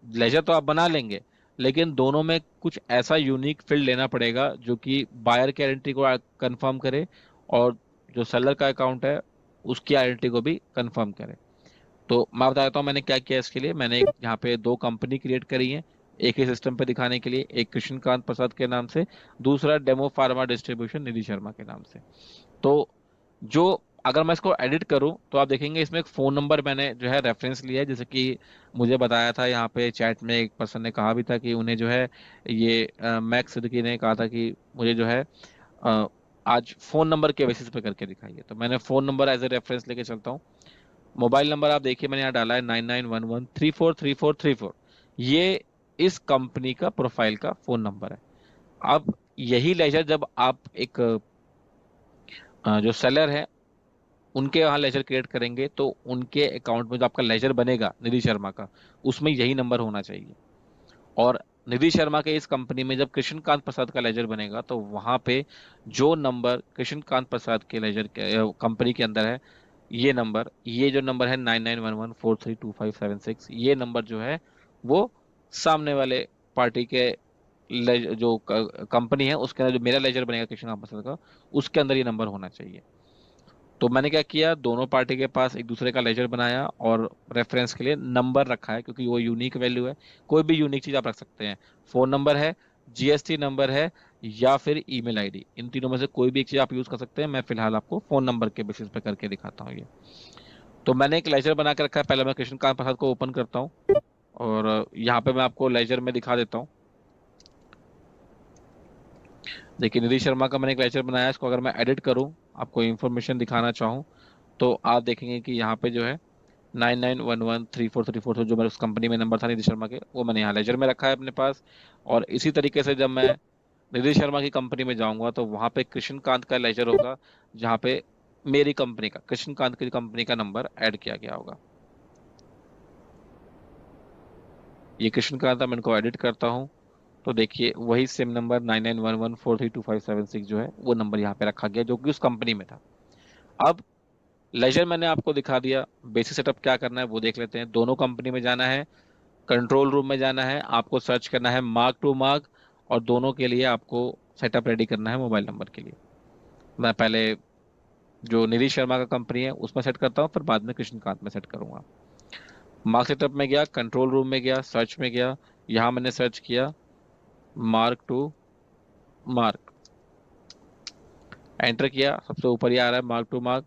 लेजर तो आप बना लेंगे, लेकिन दोनों में कुछ ऐसा यूनिक फील्ड लेना पड़ेगा जो कि बायर की आइडेंटिटी को कंफर्म करे और जो सेलर का अकाउंट है उसकी आइडेंटिटी को भी कंफर्म करे। तो मैं बता देता हूँ मैंने क्या किया इसके लिए। मैंने यहाँ पे दो कंपनी क्रिएट करी है, एक ही सिस्टम पे दिखाने के लिए, एक कृष्णकांत प्रसाद के नाम से, दूसरा डेमो फार्मा डिस्ट्रीब्यूशन निधि शर्मा के नाम से। तो जो अगर मैं इसको एडिट करूं तो आप देखेंगे इसमें एक फ़ोन नंबर मैंने जो है रेफरेंस लिया है, जैसे कि मुझे बताया था यहाँ पे चैट में एक पर्सन ने कहा भी था कि उन्हें जो है ये मैक्स सिद्दीकी ने कहा था कि मुझे जो है अ, आज फ़ोन नंबर के बेसिस पे करके दिखाइए, तो मैंने phone number as a reference लेके चलता हूँ। मोबाइल नंबर आप देखिए मैंने यहाँ डाला है 9911343434, ये इस कंपनी का प्रोफाइल का फ़ोन नंबर है। अब यही लेजर जब आप एक जो सेलर है उनके यहाँ लेजर क्रिएट करेंगे तो उनके अकाउंट में जो आपका लेजर बनेगा निधि शर्मा का, उसमें यही नंबर होना चाहिए। और निधि शर्मा के इस कंपनी में जब कृष्णकांत प्रसाद का लेजर बनेगा तो वहां पे जो नंबर कृष्णकांत प्रसाद के लेजर के कंपनी के अंदर है ये जो नंबर है 9911432576, ये नंबर जो है वो सामने वाले पार्टी के जो कंपनी है उसके अंदर जो मेरा लेजर बनेगा कृष्ण कांत का, उसके अंदर ये नंबर होना चाहिए। तो मैंने क्या किया, दोनों पार्टी के पास एक दूसरे का लेजर बनाया और रेफरेंस के लिए नंबर रखा है, क्योंकि वो यूनिक वैल्यू है। कोई भी यूनिक चीज आप रख सकते हैं। फोन नंबर है, जीएसटी नंबर है, या फिर ईमेल आईडी, इन तीनों में से कोई भी एक चीज आप यूज कर सकते हैं। मैं फिलहाल आपको फोन नंबर के बेसिस पे करके दिखाता हूँ ये। तो मैंने एक लेजर बना के रखा है। पहले मैं कृष्णकांत प्रसाद को ओपन करता हूँ और यहाँ पे मैं आपको लेजर में दिखा देता हूँ। देखिए, निधि शर्मा का मैंने एक लेजर बनाया है। इसको अगर मैं एडिट करूँ, आपको इन्फॉर्मेशन दिखाना चाहूँ, तो आप देखेंगे कि यहाँ पे जो है 99113434, जो मेरे उस कंपनी में नंबर था निधि शर्मा के, वो मैंने यहाँ लेजर में रखा है अपने पास। और इसी तरीके से जब मैं निधि शर्मा की कंपनी में जाऊंगा तो वहां पे कृष्णकांत का लेजर होगा, जहाँ पे मेरी कंपनी का, कृष्णकांत की कंपनी का नंबर ऐड किया गया होगा। ये कृष्णकांत, मैं इनको एडिट करता हूँ तो देखिए वही सेम नंबर 9911432576 जो है वो नंबर यहाँ पे रखा गया, जो कि उस कंपनी में था। अब लेजर मैंने आपको दिखा दिया। बेसिक सेटअप क्या करना है वो देख लेते हैं। दोनों कंपनी में जाना है, कंट्रोल रूम में जाना है, आपको सर्च करना है मार्क टू मार्क, और दोनों के लिए आपको सेटअप रेडी करना है मोबाइल नंबर के लिए। मैं पहले जो निधि शर्मा का कंपनी है उसमें सेट करता हूँ, फिर बाद में कृष्णकांत में सेट करूंगा। मार्क सेटअप में गया, कंट्रोल रूम में गया, सर्च में गया, यहाँ मैंने सर्च किया मार्क टू मार्क, एंटर किया, सबसे ऊपर ही आ रहा है मार्क टू मार्क।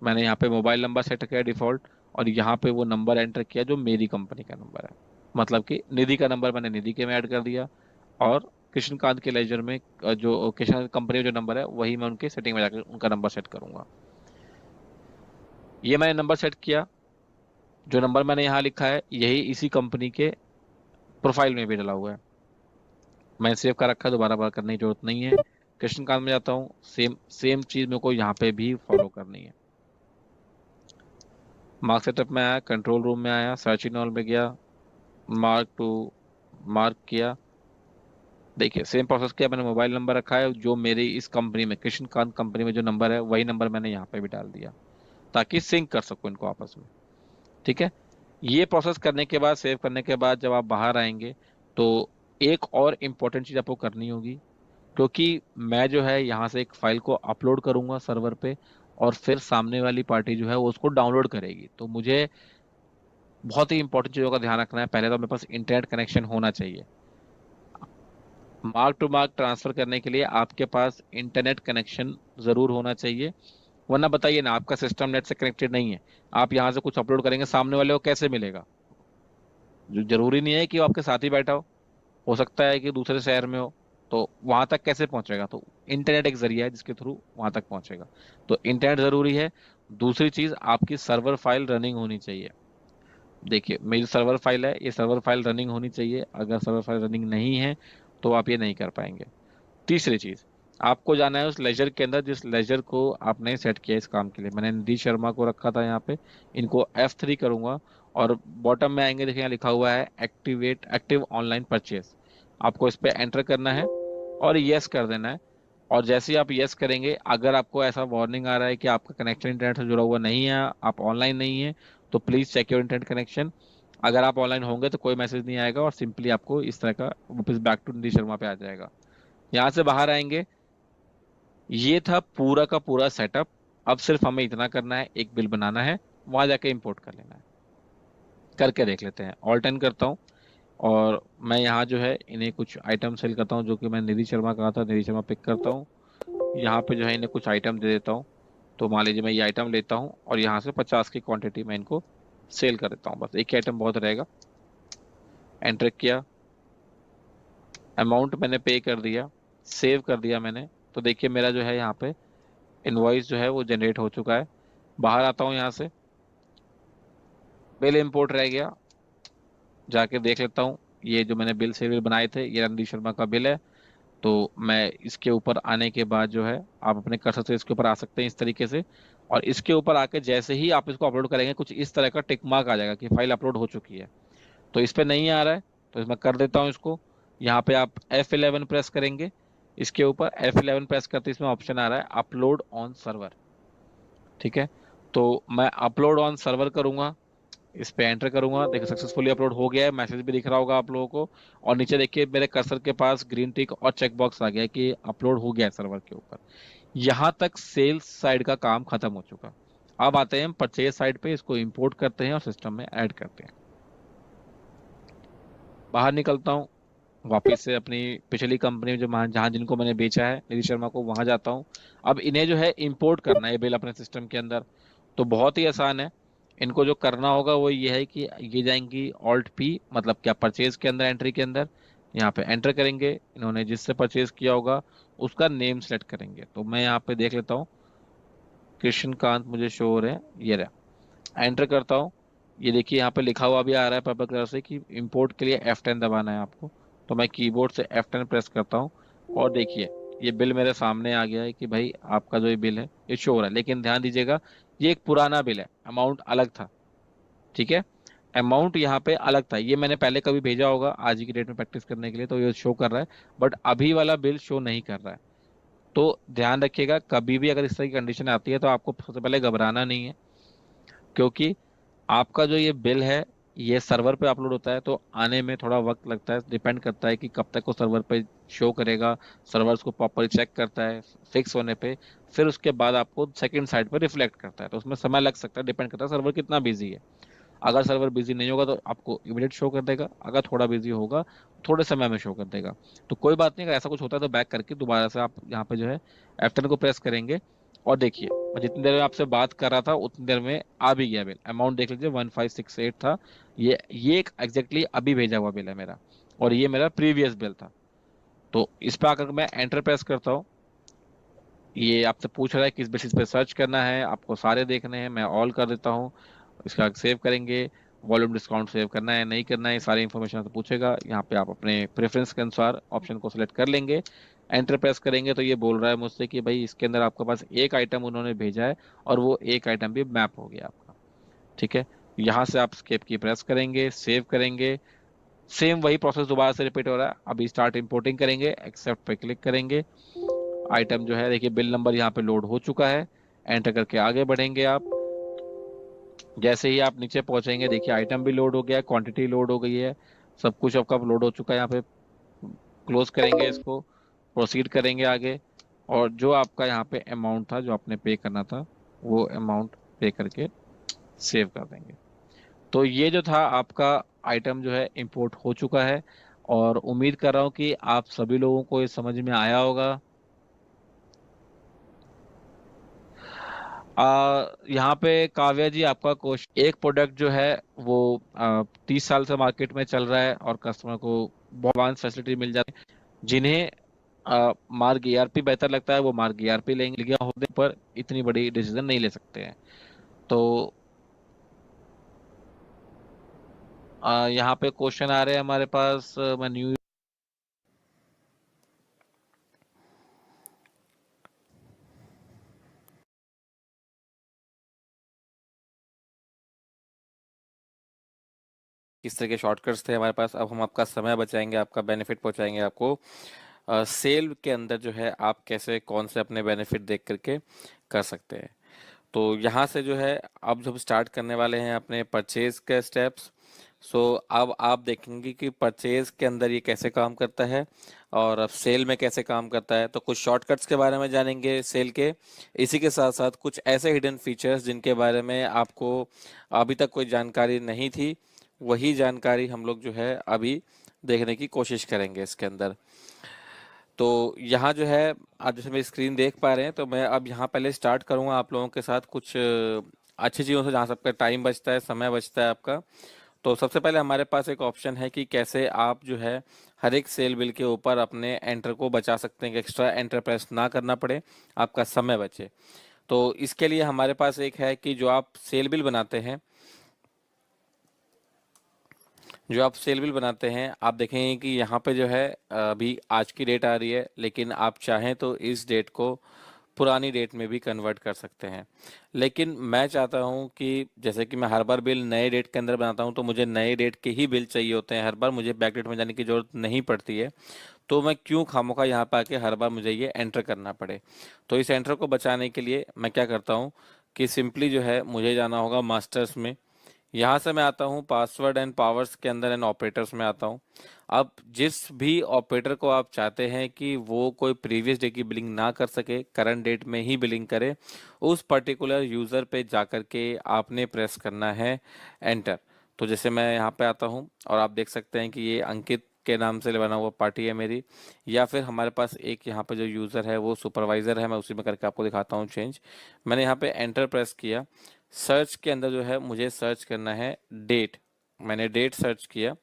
मैंने यहाँ पे मोबाइल नंबर सेट किया डिफॉल्ट, और यहाँ पे वो नंबर एंटर किया जो मेरी कंपनी का नंबर है। मतलब कि निधि का नंबर मैंने निधि के में ऐड कर दिया, और कृष्णकांत के लेजर में जो कृष्ण कंपनी में जो नंबर है वही मैं उनके सेटिंग में जाकर उनका नंबर सेट करूंगा। ये मैंने नंबर सेट किया। जो नंबर मैंने यहाँ लिखा है यही इसी कंपनी के प्रोफाइल में भी डला हुआ है। मैंने सेव कर रखा है, दोबारा बार करने की जरूरत नहीं है। कृष्णकांत में जाता हूँ, सेम सेम चीज मेरे को यहाँ पे भी फॉलो करनी है। मार्क सेटअप में आया, कंट्रोल रूम में आया, सर्च इन ऑल में गया, मार्क टू मार्क किया। देखिए सेम प्रोसेस किया, मैंने मोबाइल नंबर रखा है जो मेरी इस कंपनी में, कृष्णकांत कंपनी में जो नंबर है वही नंबर मैंने यहाँ पे भी डाल दिया, ताकि सिंक कर सकूं इनको आपस में। ठीक है। ये प्रोसेस करने के बाद, सेव करने के बाद जब आप बाहर आएंगे, तो एक और इम्पोर्टेंट चीज आपको करनी होगी, क्योंकि मैं जो है यहाँ से एक फाइल को अपलोड करूंगा सर्वर पे, और फिर सामने वाली पार्टी जो है वो उसको डाउनलोड करेगी। तो मुझे बहुत ही इंपॉर्टेंट चीज़ों का ध्यान रखना है। पहले तो मेरे पास इंटरनेट कनेक्शन होना चाहिए। मार्क टू मार्क ट्रांसफर करने के लिए आपके पास इंटरनेट कनेक्शन जरूर होना चाहिए, वरना बताइए ना, आपका सिस्टम नेट से कनेक्टेड नहीं है, आप यहाँ से कुछ अपलोड करेंगे, सामने वाले को कैसे मिलेगा? जो जरूरी नहीं है कि वो आपके साथ ही बैठा हो सकता है कि दूसरे शहर में हो, तो वहां तक कैसे पहुंचेगा? तो इंटरनेट एक जरिया है जिसके थ्रू वहां तक पहुंचेगा। तो इंटरनेट जरूरी है। दूसरी चीज, आपकी सर्वर फाइल रनिंग होनी चाहिए। देखिए मेरी सर्वर फाइल है, ये सर्वर फाइल रनिंग होनी चाहिए। अगर सर्वर फाइल रनिंग नहीं है तो आप ये नहीं कर पाएंगे। तीसरी चीज, आपको जाना है उस लेजर के अंदर जिस लेजर को आपने सेट किया इस काम के लिए। मैंने निधि शर्मा को रखा था यहाँ पे, इनको F3 करूंगा, और बॉटम में आएंगे, देखिए यहाँ लिखा हुआ है एक्टिवेट एक्टिव ऑनलाइन परचेज। आपको इस पे एंटर करना है और यस कर देना है। और जैसे ही आप यस करेंगे, अगर आपको ऐसा वार्निंग आ रहा है कि आपका कनेक्शन इंटरनेट से जुड़ा हुआ नहीं है, आप ऑनलाइन नहीं है, तो please check your internet connection. अगर आप ऑनलाइन होंगे तो कोई मैसेज नहीं आएगा, और सिंपली आपको इस तरह का वापस बैक टू निधि शर्मा पे आ जाएगा। यहाँ से बाहर आएंगे। ये था पूरा का पूरा सेटअप। अब सिर्फ हमें इतना करना है, एक बिल बनाना है, वहां जाके इंपोर्ट कर लेना है। करके देख लेते हैं। ऑल 10 करता हूँ, और मैं यहाँ जो है इन्हें कुछ आइटम सेल करता हूँ, जो कि मैं निधि शर्मा कहा था, निधि शर्मा पिक करता हूँ। यहाँ पे जो है इन्हें कुछ आइटम दे देता हूँ। तो मान लीजिए मैं ये आइटम लेता हूँ और यहाँ से 50 की क्वांटिटी में इनको सेल कर देता हूँ। बस एक ही आइटम बहुत रहेगा। एंटर किया, अमाउंट मैंने पे कर दिया, सेव कर दिया मैंने। तो देखिए मेरा जो है यहाँ पे इनवॉइस जो है वो जनरेट हो चुका है। बाहर आता हूँ यहाँ से, बिल इंपोर्ट रह गया, जाके देख लेता हूँ। ये जो मैंने बिल सेव बनाए थे, ये रणदीप शर्मा का बिल है। तो मैं इसके ऊपर आने के बाद जो है, आप अपने कर्सर से इसके ऊपर आ सकते हैं इस तरीके से। और इसके ऊपर आके जैसे ही आप इसको अपलोड करेंगे, कुछ इस तरह का टिक मार्क आ जाएगा कि फाइल अपलोड हो चुकी है। तो इस पे नहीं आ रहा है, तो इसमें कर देता हूँ इसको। यहाँ पे आप F11 प्रेस करेंगे, इसके ऊपर F11 प्रेस करते इसमें ऑप्शन आ रहा है अपलोड ऑन सर्वर। ठीक है। तो मैं अपलोड ऑन सर्वर करूंगा, इस पे एंटर करूंगा, देखिए सक्सेसफुली अपलोड हो गया है, मैसेज भी दिख रहा होगा आप लोगों को। और नीचे देखिए मेरे कर्सर के पास ग्रीन टिक और चेक बॉक्स आ गया है कि अपलोड हो गया है सर्वर के ऊपर। यहां तक सेल्स साइड का काम खत्म हो चुका। अब आते हैं परचेज साइड पे, इसको इंपोर्ट करते हैं और सिस्टम में ऐड करते हैं। बाहर निकलता हूँ, वापस से अपनी पिछली कंपनी में जो जहाँ जिनको मैंने बेचा है निधि शर्मा को, वहां जाता हूँ। अब इन्हें जो है इंपोर्ट करना है बिल अपने सिस्टम के अंदर। तो बहुत ही आसान है, इनको जो करना होगा वो ये है कि ये जाएंगी ऑल्ट पी, मतलब क्या, परचेज के अंदर, एंट्री के अंदर, यहाँ पे एंटर करेंगे, इन्होंने जिससे परचेज किया होगा उसका नेम सेलेक्ट करेंगे। तो मैं यहाँ पे देख लेता हूँ, कृष्णकांत मुझे शो हो रहे हैं, ये रहा, एंटर करता हूँ। ये देखिए यहाँ पे लिखा हुआ भी आ रहा है पर्पल कलर से कि इंपोर्ट के लिए F10 दबाना है आपको। तो मैं कीबोर्ड से F10 प्रेस करता हूँ और देखिए ये बिल मेरे सामने आ गया है कि भाई आपका जो ये बिल है ये शो हो रहा है। लेकिन ध्यान दीजिएगा, ये एक पुराना बिल है, अमाउंट अलग था, ठीक है। अमाउंट यहाँ पे अलग था, ये मैंने पहले कभी भेजा होगा आज ही की डेट में प्रैक्टिस करने के लिए, तो ये शो कर रहा है। बट अभी वाला बिल शो नहीं कर रहा है। तो ध्यान रखिएगा, कभी भी अगर इस तरह की कंडीशन आती है तो आपको सबसे पहले घबराना नहीं है, क्योंकि आपका जो ये बिल है ये सर्वर पे अपलोड होता है तो आने में थोड़ा वक्त लगता है, डिपेंड करता है कि कब तक वो सर्वर पे शो करेगा। सर्वर उसको प्रॉपर चेक करता है फिक्स होने पे, फिर उसके बाद आपको सेकंड साइड पे रिफ्लेक्ट करता है, तो उसमें समय लग सकता है, डिपेंड करता है सर्वर कितना बिजी है। अगर सर्वर बिजी नहीं होगा तो आपको इमीडिएट शो कर देगा, अगर थोड़ा बिजी होगा थोड़े समय में शो कर देगा। तो कोई बात नहीं, अगर ऐसा कुछ होता है तो बैक करके दोबारा से आप यहाँ पे जो है F10 को प्रेस करेंगे। और देखिए मैं जितनी देर में आपसे बात कर रहा था उतनी देर में आ भी गया बिल, अमाउंट देख लीजिए 1568 था। ये एक एग्जैक्टली अभी भेजा हुआ बिल है मेरा, और ये मेरा प्रीवियस बिल था। तो इस पे आकर मैं एंटर प्रेस करता हूँ, ये आपसे पूछ रहा है किस बेसिस पे सर्च करना है, आपको सारे देखने हैं, मैं ऑल कर देता हूँ। इसका सेव करेंगे, वॉल्यूम डिस्काउंट सेव करना है नहीं करना है, ये सारी इन्फॉर्मेशन आपसे पूछेगा। यहाँ पे आप अपने प्रेफरेंस के अनुसार ऑप्शन को सिलेक्ट कर लेंगे। एंटर प्रेस करेंगे तो ये बोल रहा है मुझसे कि भाई इसके अंदर आपके पास एक आइटम उन्होंने भेजा है और वो एक आइटम भी मैप हो गया आपका, ठीक है। यहाँ से आप स्केप की प्रेस करेंगे, सेव करेंगे, सेम वही प्रोसेस दोबारा से रिपीट हो रहा है। अभी स्टार्ट इंपोर्टिंग करेंगे, एक्सेप्ट पे क्लिक करेंगे। आइटम जो है देखिए बिल नंबर यहाँ पे लोड हो चुका है, एंटर करके आगे बढ़ेंगे आप। जैसे ही आप नीचे पहुंचेंगे देखिए आइटम भी लोड हो गया है, क्वांटिटी लोड हो गई है, सब कुछ आपका लोड हो चुका है। यहाँ पे क्लोज करेंगे इसको, प्रोसीड करेंगे आगे, और जो आपका यहाँ पे अमाउंट था जो आपने पे करना था वो अमाउंट पे करके सेव कर देंगे। तो ये जो था आपका आइटम जो है इंपोर्ट हो चुका है, और उम्मीद कर रहा हूँ कि आप सभी लोगों को ये समझ में आया होगा। यहाँ पे काव्या जी आपका क्वेश्चन, एक प्रोडक्ट जो है वो 30 साल से मार्केट में चल रहा है और कस्टमर को बहुत एडवांस फैसिलिटी मिल जाती है। जिन्हें मार्ग ईआरपी बेहतर लगता है वो मार्ग ईआरपी लेंगे, लिया होने पर इतनी बड़ी डिसीजन नहीं ले सकते हैं। तो यहाँ पे क्वेश्चन आ रहे हैं हमारे पास, मैं न्यू, किस तरह के शॉर्टकट्स थे हमारे पास। अब हम आपका समय बचाएंगे, आपका बेनिफिट पहुंचाएंगे आपको। सेल के अंदर जो है आप कैसे कौन से अपने बेनिफिट देख करके कर सकते हैं। तो यहाँ से जो है अब जब स्टार्ट करने वाले हैं अपने परचेज के स्टेप्स। सो अब आप देखेंगे कि परचेज के अंदर ये कैसे काम करता है और अब सेल में कैसे काम करता है। तो कुछ शॉर्टकट्स के बारे में जानेंगे सेल के, इसी के साथ साथ कुछ ऐसे हिडन फीचर्स जिनके बारे में आपको अभी तक कोई जानकारी नहीं थी, वही जानकारी हम लोग जो है अभी देखने की कोशिश करेंगे इसके अंदर। तो यहाँ जो है आप जैसे मेरी स्क्रीन देख पा रहे हैं, तो मैं अब यहाँ पहले स्टार्ट करूँगा आप लोगों के साथ कुछ अच्छी चीज़ों से, जहाँ सबका टाइम बचता है, समय बचता है आपका। तो सबसे पहले हमारे पास एक ऑप्शन है कि कैसे आप जो है हर एक सेल बिल के ऊपर अपने एंटर को बचा सकते हैं कि एक्स्ट्रा एंटर प्रेस ना करना पड़े, आपका समय बचे। तो इसके लिए हमारे पास एक है कि जो आप सेल बिल बनाते हैं आप देखेंगे कि यहाँ पे जो है अभी आज की डेट आ रही है, लेकिन आप चाहें तो इस डेट को पुरानी डेट में भी कन्वर्ट कर सकते हैं। लेकिन मैं चाहता हूँ कि जैसे कि मैं हर बार बिल नए डेट के अंदर बनाता हूँ तो मुझे नए डेट के ही बिल चाहिए होते हैं, हर बार मुझे बैक डेट में जाने की ज़रूरत नहीं पड़ती है। तो मैं क्यों खामोखा यहाँ पे आके हर बार मुझे ये एंटर करना पड़े। तो इस एंटर को बचाने के लिए मैं क्या करता हूँ कि सिंपली जो है मुझे जाना होगा मास्टर्स में। यहाँ से मैं आता हूँ पासवर्ड एंड पावर्स के अंदर एंड ऑपरेटर्स में आता हूँ। अब जिस भी ऑपरेटर को आप चाहते हैं कि वो कोई प्रीवियस डे की बिलिंग ना कर सके, करंट डेट में ही बिलिंग करे, उस पर्टिकुलर यूज़र पे जाकर के आपने प्रेस करना है एंटर। तो जैसे मैं यहाँ पे आता हूँ और आप देख सकते हैं कि ये अंकित के नाम से बना हुआ पार्टी है मेरी, या फिर हमारे पास एक यहाँ पे जो यूज़र है वो सुपरवाइज़र है। मैं उसी में करके आपको दिखाता हूँ चेंज। मैंने यहाँ पे एंटर प्रेस किया। सर्च के अंदर जो है मुझे सर्च करना है डेट। मैंने डेट सर्च किया।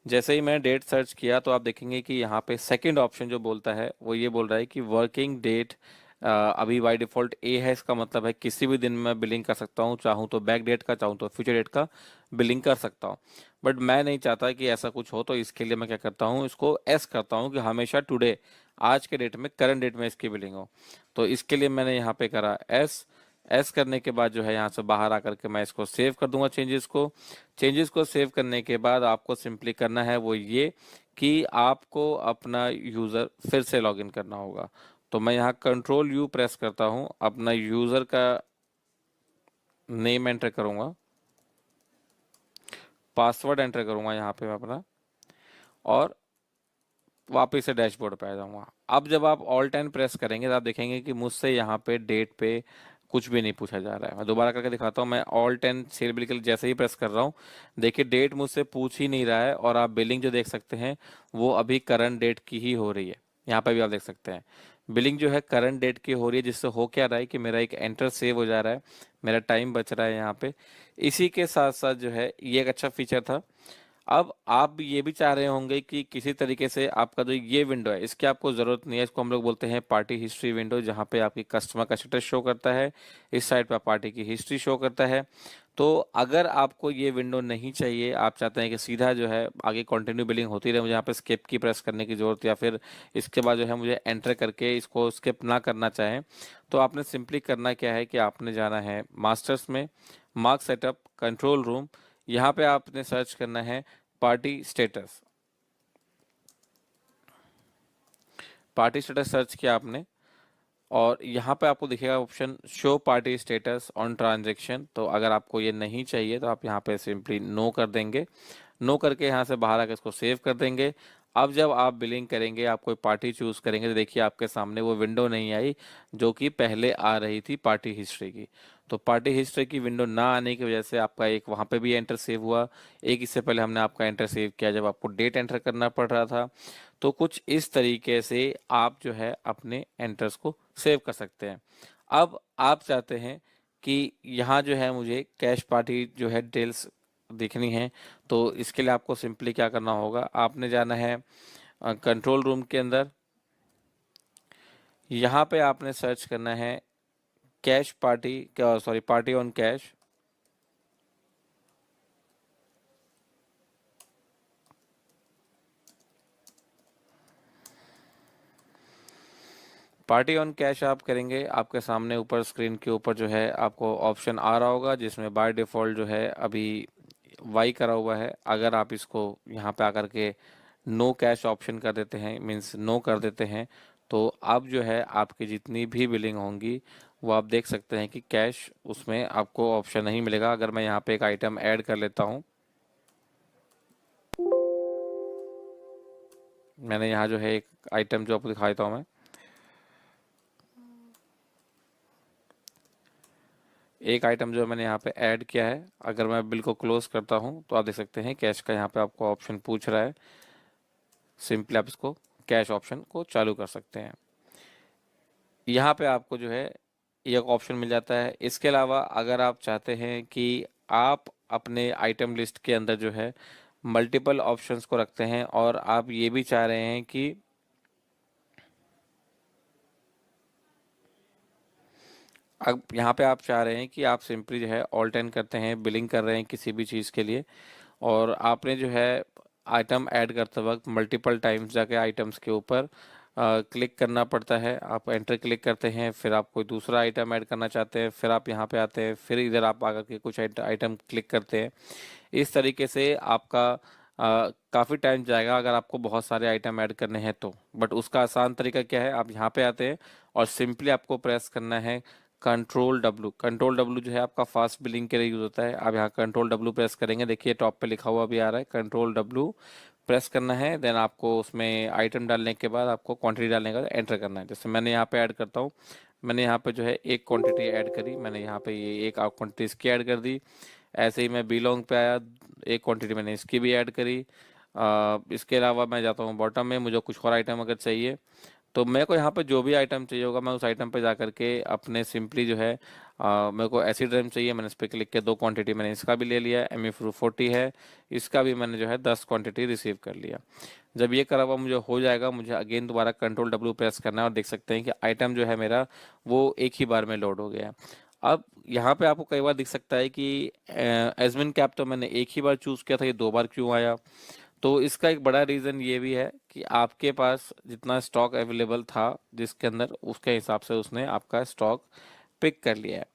जैसे ही मैंने डेट सर्च किया तो आप देखेंगे कि यहाँ पे सेकंड ऑप्शन जो बोलता है वो ये बोल रहा है कि वर्किंग डेट अभी बाय डिफ़ॉल्ट ए है। इसका मतलब है किसी भी दिन में बिलिंग कर सकता हूँ, चाहूँ तो बैक डेट का, चाहूँ तो फ्यूचर डेट का बिलिंग कर सकता हूँ। बट मैं नहीं चाहता कि ऐसा कुछ हो, तो इसके लिए मैं क्या करता हूँ, इसको एस करता हूँ कि हमेशा टुडे, आज के डेट में, करंट डेट में इसकी बिलिंग हो। तो इसके लिए मैंने यहाँ पे करा एस। एस करने के बाद जो है यहाँ से बाहर आकर के मैं इसको सेव कर दूंगा चेंजेस को सेव करने के बाद आपको सिंपली करना है वो ये कि आपको अपना यूज़र फिर से लॉगिन करना होगा। तो मैं यहाँ कंट्रोल यू प्रेस करता हूँ, अपना यूज़र का नेम एंटर करूँगा, पासवर्ड एंटर करूँगा यहाँ पे मैं अपना, और वापस से डैशबोर्ड पे आ जाऊँगा। अब जब आप ऑल्ट एंड प्रेस करेंगे तो आप देखेंगे कि मुझसे यहाँ पे डेट पे कुछ भी नहीं पूछा जा रहा है। मैं दोबारा करके दिखाता हूँ। मैं ऑल्ट एंड सेल बिल के लिए जैसे ही प्रेस कर रहा हूँ, देखिए डेट मुझसे पूछ ही नहीं रहा है, और आप बिलिंग जो देख सकते हैं वो अभी करंट डेट की ही हो रही है। यहाँ पे भी आप देख सकते हैं बिलिंग जो है करंट डेट की हो रही है, जिससे हो क्या रहा है कि मेरा एक एंटर सेव हो जा रहा है, मेरा टाइम बच रहा है यहाँ पे। इसी के साथ साथ जो है ये एक अच्छा फीचर था। अब आप ये भी चाह रहे होंगे कि किसी तरीके से आपका जो ये विंडो है इसकी आपको ज़रूरत नहीं है, इसको हम लोग बोलते हैं पार्टी हिस्ट्री विंडो, जहाँ पे आपकी कस्टमर का स्टेटस शो करता है, इस साइड पर पार्टी की हिस्ट्री शो करता है। तो अगर आपको ये विंडो नहीं चाहिए, आप चाहते हैं कि सीधा जो है आगे कंटिन्यू बिलिंग होती रहे, मुझे यहाँ पे स्किप की प्रेस करने की ज़रूरत, या फिर इसके बाद जो है मुझे एंटर करके इसको स्किप ना करना चाहें, तो आपने सिंपली करना क्या है कि आपने जाना है मास्टर्स में, मार्क सेटअप, कंट्रोल रूम। यहाँ पे आपने सर्च करना है party status. Party status search किया आपने, और यहाँ पे आपको दिखेगा option show party status on transaction. तो अगर आपको ये नहीं चाहिए तो आप यहाँ पे सिंपली नो कर देंगे। नो करके यहाँ से बाहर आकर इसको सेव कर देंगे। अब जब आप बिलिंग करेंगे, आप कोई पार्टी चूज करेंगे, तो देखिए आपके सामने वो विंडो नहीं आई जो कि पहले आ रही थी पार्टी हिस्ट्री की। तो पार्टी हिस्ट्री की विंडो ना आने की वजह से आपका एक वहाँ पे भी एंटर सेव हुआ, एक इससे पहले हमने आपका एंटर सेव किया जब आपको डेट एंटर करना पड़ रहा था। तो कुछ इस तरीके से आप जो है अपने एंटर्स को सेव कर सकते हैं। अब आप चाहते हैं कि यहाँ जो है मुझे कैश पार्टी जो है डिटेल्स देखनी है, तो इसके लिए आपको सिंपली क्या करना होगा, आपने जाना है कंट्रोल रूम के अंदर। यहाँ पे आपने सर्च करना है cash party, sorry party on cash. Party on cash आप करेंगे, आपके सामने ऊपर स्क्रीन के ऊपर जो है आपको ऑप्शन आ रहा होगा, जिसमें बाय डिफ़ॉल्ट जो है अभी वाई करा हुआ है। अगर आप इसको यहाँ पे आकर के नो कैश ऑप्शन कर देते हैं, मीन्स नो कर देते हैं, तो अब जो है आपकी जितनी भी बिलिंग होंगी वो आप देख सकते हैं कि कैश उसमें आपको ऑप्शन नहीं मिलेगा। अगर मैं यहाँ पे एक आइटम ऐड कर लेता हूँ, मैंने यहाँ जो है एक आइटम जो आपको दिखा देता हूँ, मैं एक आइटम जो मैंने यहाँ पे ऐड किया है, अगर मैं बिल को क्लोज करता हूँ तो आप देख सकते हैं कैश का यहाँ पे आपको ऑप्शन पूछ रहा है। सिंपली आप इसको कैश ऑप्शन को चालू कर सकते हैं। यहाँ पे आपको जो है एक ऑप्शन मिल जाता है। इसके अलावा अगर आप चाहते हैं कि आप अपने आइटम लिस्ट के अंदर जो है मल्टीपल ऑप्शंस को रखते हैं, और आप ये भी चाह रहे हैं कि अब यहाँ पे आप चाह रहे हैं कि आप सिंपली जो है ऑल टाइम करते हैं, बिलिंग कर रहे हैं किसी भी चीज़ के लिए, और आपने जो है आइटम ऐड करते वक्त मल्टीपल टाइम्स जाके आइटम्स के ऊपर क्लिक करना पड़ता है। आप एंटर क्लिक करते हैं, फिर आप कोई दूसरा आइटम ऐड करना चाहते हैं, फिर आप यहाँ पे आते हैं, फिर इधर आप आकर के कुछ आइटम क्लिक करते हैं। इस तरीके से आपका काफ़ी टाइम जाएगा अगर आपको बहुत सारे आइटम ऐड करने हैं तो। बट उसका आसान तरीका क्या है, आप यहाँ पे आते हैं और सिंपली आपको प्रेस करना है कंट्रोल डब्ल्यू जो है आपका फास्ट बिलिंग के लिए यूज होता है। आप यहाँ कंट्रोल डब्ल्यू प्रेस करेंगे, देखिए टॉप पे लिखा हुआ भी आ रहा है, कंट्रोल डब्ल्यू प्रेस करना है। देन आपको उसमें आइटम डालने के बाद आपको क्वांटिटी डालने का एंटर करना है। जैसे मैंने यहाँ पे ऐड करता हूँ, मैंने यहाँ पे जो है एक क्वांटिटी ऐड करी, मैंने यहाँ पे ये एक क्वांटिटी इसकी ऐड कर दी। ऐसे ही मैं बिलोंग पे आया, एक क्वांटिटी मैंने इसकी भी ऐड करी। इसके अलावा मैं जाता हूँ बॉटम में, मुझे कुछ और आइटम अगर चाहिए तो मेरे को यहाँ पे जो भी आइटम चाहिए होगा मैं उस आइटम पे जा करके अपने सिंपली जो है मेरे को एसिड रैम चाहिए, मैंने इस पर क्लिक किया, 2 क्वांटिटी मैंने इसका भी ले लिया, ME40 है, इसका भी मैंने जो है 10 क्वांटिटी रिसीव कर लिया। जब ये करा हुआ मुझे हो जाएगा, मुझे अगेन दोबारा कंट्रोल डब्ल्यू प्रेस करना है और देख सकते हैं कि आइटम जो है मेरा वो एक ही बार में लोड हो गया है। अब यहाँ पे आपको कई बार दिख सकता है कि एडमिन कैप तो मैंने एक ही बार चूज किया था, ये 2 बार क्यों आया? तो इसका एक बड़ा रीज़न ये भी है कि आपके पास जितना स्टॉक अवेलेबल था जिसके अंदर, उसके हिसाब से उसने आपका स्टॉक पिक कर लिया है।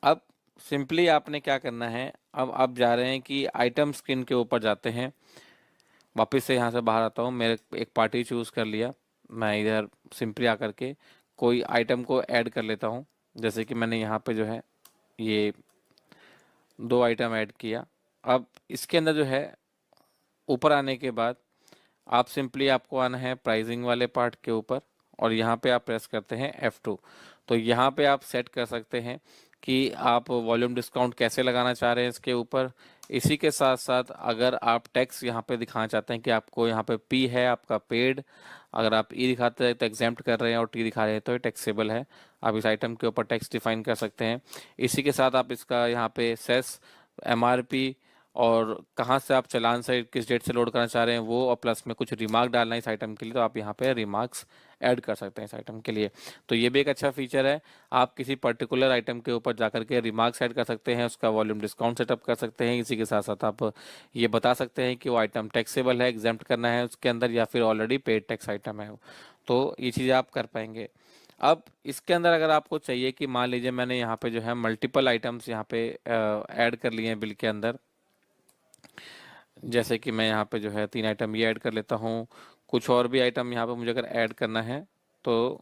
अब सिंपली आपने क्या करना है, अब आप जा रहे हैं कि आइटम स्क्रीन के ऊपर जाते हैं, वापस से यहाँ से बाहर आता हूँ, मेरे एक पार्टी चूज़ कर लिया, मैं इधर सिंपली आकर के कोई आइटम को ऐड कर लेता हूँ। जैसे कि मैंने यहाँ पे जो है ये 2 आइटम ऐड किया। अब इसके अंदर जो है ऊपर आने के बाद आप सिंपली आपको आना है प्राइसिंग वाले पार्ट के ऊपर और यहाँ पे आप प्रेस करते हैं F2। तो यहाँ पे आप सेट कर सकते हैं कि आप वॉल्यूम डिस्काउंट कैसे लगाना चाह रहे हैं इसके ऊपर। इसी के साथ साथ अगर आप टैक्स यहाँ पे दिखाना चाहते हैं कि आपको यहाँ पे P है आपका पेड, अगर आप E दिखाते हैं तो एग्जेम्प्ट कर रहे हैं और T दिखा रहे हैं तो ये टैक्सेबल है, आप इस आइटम के ऊपर टैक्स डिफाइन कर सकते हैं। इसी के साथ आप इसका यहाँ पे सेस, MRP और कहाँ से आप चालान से किस डेट से लोड करना चाह रहे हैं वो, और प्लस में कुछ रिमार्क डालना है इस आइटम के लिए तो आप यहाँ पे रिमार्क्स ऐड कर सकते हैं इस आइटम के लिए। तो ये भी एक अच्छा फीचर है, आप किसी पर्टिकुलर आइटम के ऊपर जाकर के रिमार्क्स ऐड कर सकते हैं, उसका वॉल्यूम डिस्काउंट सेटअप कर सकते हैं। इसी के साथ साथ आप ये बता सकते हैं कि वो आइटम टैक्सेबल है, एग्जेम्प्ट करना है उसके अंदर, या फिर ऑलरेडी पेड टैक्स आइटम है। तो ये चीज़ें आप कर पाएंगे। अब इसके अंदर अगर आपको चाहिए कि मान लीजिए मैंने यहाँ पे जो है मल्टीपल आइटम्स यहाँ पे ऐड कर लिए हैं बिल के अंदर, जैसे कि मैं यहाँ पे जो है 3 आइटम ये ऐड कर लेता हूँ, कुछ और भी आइटम यहाँ पे मुझे अगर ऐड करना है तो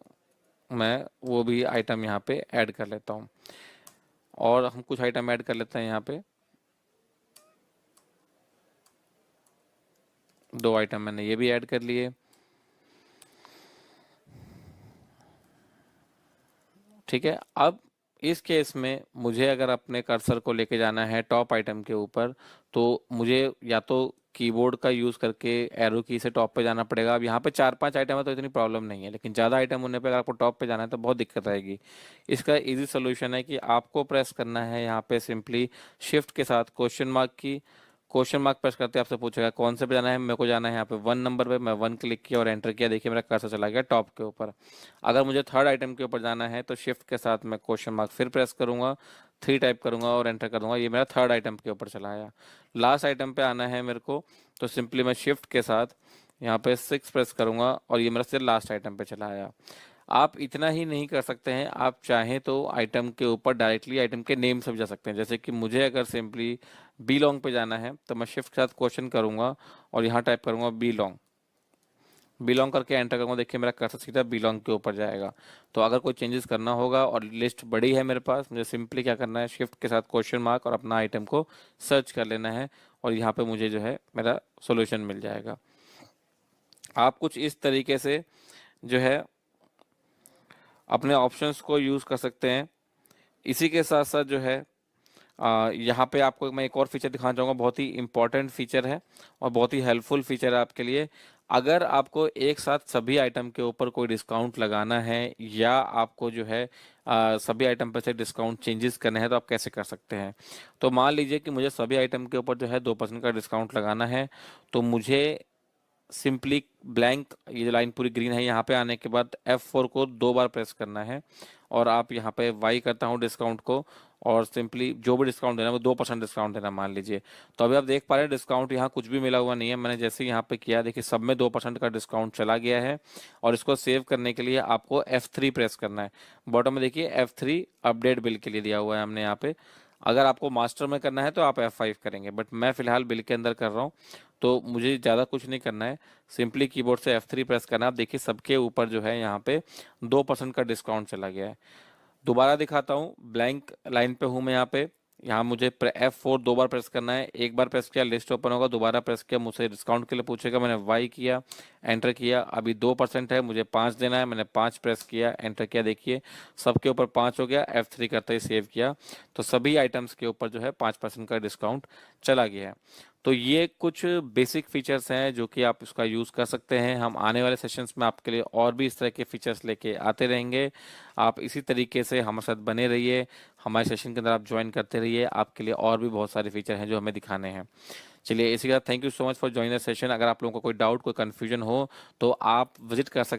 मैं वो भी आइटम यहाँ पे ऐड कर लेता हूँ। और हम कुछ आइटम ऐड कर लेते हैं, यहाँ पे 2 आइटम मैंने ये भी ऐड कर लिए। ठीक है, अब इस केस में मुझे अगर अपने कर्सर को लेके जाना है टॉप आइटम के ऊपर तो मुझे या तो कीबोर्ड का यूज़ करके एरो की से टॉप पे जाना पड़ेगा। अब यहाँ पे 4-5 आइटम है तो इतनी प्रॉब्लम नहीं है, लेकिन ज़्यादा आइटम होने पे अगर आपको टॉप पे जाना है तो बहुत दिक्कत आएगी। इसका इजी सोल्यूशन है कि आपको प्रेस करना है यहाँ पे सिंपली शिफ्ट के साथ क्वेश्चन मार्क प्रेस करते आपसे पूछेगा कौन से पे जाना है, मेरे को जाना है यहाँ पे 1 नंबर पे, मैं 1 क्लिक किया और एंटर किया, देखिए मेरा कर्सर चला गया टॉप के ऊपर। अगर मुझे थर्ड आइटम के ऊपर जाना है तो शिफ्ट के साथ मैं क्वेश्चन मार्क फिर प्रेस करूंगा, 3 टाइप करूंगा और एंटर कर दूंगा, ये मेरा थर्ड आइटम के ऊपर चला आया। लास्ट आइटम पे आना है मेरे को तो सिंपली मैं शिफ्ट के साथ यहाँ पे 6 प्रेस करूंगा और ये मेरा सिर्फ लास्ट आइटम पे चला आया। आप इतना ही नहीं कर सकते हैं, आप चाहें तो आइटम के ऊपर डायरेक्टली आइटम के नेम से भी जा सकते हैं। जैसे कि मुझे अगर सिंपली बी लॉन्ग पे जाना है तो मैं शिफ्ट के साथ क्वेश्चन करूंगा और यहाँ टाइप करूंगा बी लॉन्ग करके एंटर करूंगा, देखिए मेरा कर्सर सीधा बी लॉन्ग के ऊपर जाएगा। तो अगर कोई चेंजेस करना होगा और लिस्ट बड़ी है मेरे पास, मुझे सिंपली क्या करना है, शिफ्ट के साथ क्वेश्चन मार्क और अपना आइटम को सर्च कर लेना है और यहाँ पे मुझे जो है मेरा सोल्यूशन मिल जाएगा। आप कुछ इस तरीके से जो है अपने ऑप्शंस को यूज़ कर सकते हैं। इसी के साथ साथ जो है यहाँ पे आपको मैं एक और फीचर दिखाना चाहूँगा, बहुत ही इंपॉर्टेंट फीचर है और बहुत ही हेल्पफुल फीचर है आपके लिए। अगर आपको एक साथ सभी आइटम के ऊपर कोई डिस्काउंट लगाना है या आपको जो है सभी आइटम पर से डिस्काउंट चेंजेस करने हैं तो आप कैसे कर सकते हैं। तो मान लीजिए कि मुझे सभी आइटम के ऊपर जो है 2% का डिस्काउंट लगाना है, तो मुझे सिंपली ब्लैंक, ये जो लाइन पूरी ग्रीन है, यहाँ पे आने के बाद F4 को 2 बार प्रेस करना है और आप यहाँ पे वाई करता हूँ डिस्काउंट को और सिंपली जो भी डिस्काउंट देना है वो 2% डिस्काउंट देना मान लीजिए। तो अभी आप देख पा रहे हैं डिस्काउंट यहाँ कुछ भी मिला हुआ नहीं है, मैंने जैसे यहाँ पे किया देखिए सब में 2% का डिस्काउंट चला गया है। और इसको सेव करने के लिए आपको F3 प्रेस करना है। बॉटम में देखिए F3 अपडेट बिल के लिए दिया हुआ है हमने यहाँ पे, अगर आपको मास्टर में करना है तो आप F5 करेंगे, बट मैं फिलहाल बिल के अंदर कर रहा हूँ, तो मुझे ज़्यादा कुछ नहीं करना है, सिंपली कीबोर्ड से F3 प्रेस करना है। आप देखिए सबके ऊपर जो है यहाँ पे 2% का डिस्काउंट चला गया है। दोबारा दिखाता हूँ, ब्लैंक लाइन पे हूँ मैं यहाँ पे। यहाँ मुझे F4 दो बार प्रेस करना है, एक बार प्रेस किया लिस्ट ओपन होगा, दोबारा प्रेस किया मुझसे डिस्काउंट के लिए पूछेगा, मैंने Y किया, एंटर किया, अभी 2% है, मुझे 5 देना है, मैंने 5 प्रेस किया, एंटर किया, देखिए सबके ऊपर 5 हो गया, F3 करते ही सेव किया, तो सभी आइटम्स के ऊपर जो है 5% का डिस्काउंट चला गया है। तो ये कुछ बेसिक फीचर्स हैं जो कि आप इसका यूज़ कर सकते हैं। हम आने वाले सेशंस में आपके लिए और भी इस तरह के फीचर्स लेके आते रहेंगे। आप इसी तरीके से हमारे साथ बने रहिए, हमारे सेशन के अंदर आप ज्वाइन करते रहिए, आपके लिए और भी बहुत सारे फीचर हैं जो हमें दिखाने हैं। चलिए इसी के साथ thank you so much for joining the session. अगर आप लोगों को कोई डाउट, कोई कन्फ्यूजन हो तो आप विजिट कर सकते